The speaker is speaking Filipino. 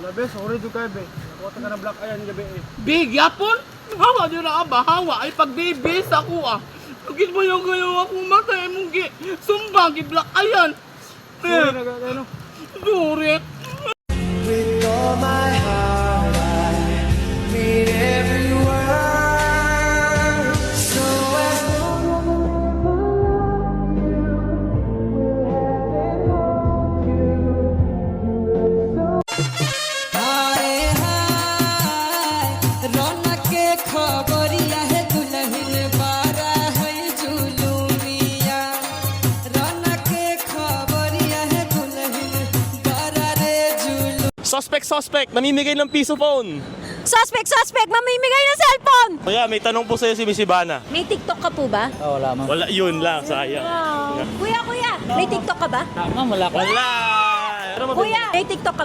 Ano be, sorry do kay be. Nakuha ka na black ayan gabi eh. Big yapon? Hawa nyo na ba? Hawa ay pag-bibis ako ah. Pagkit mo yung gayaw akong matay mong sumba, black ayan. Sorry na ano. Sorry. With all my heart, I mean every word. So as हाय हाय रौनक के खबरिया है दुल्हन बारा है जुलूमिया रौनक के खबरिया है दुल्हन बारा रे Julu Suspect! Namimigay ng piso phone! Suspect! Mamimigay ng cellphone! Kuya, may tanong po sa'yo si Miss Ivana. May TikTok ka po ba? Wala, yun lang, sayang. Kuya, may TikTok ka ba? Wala! Kuya, may TikTok ka ba?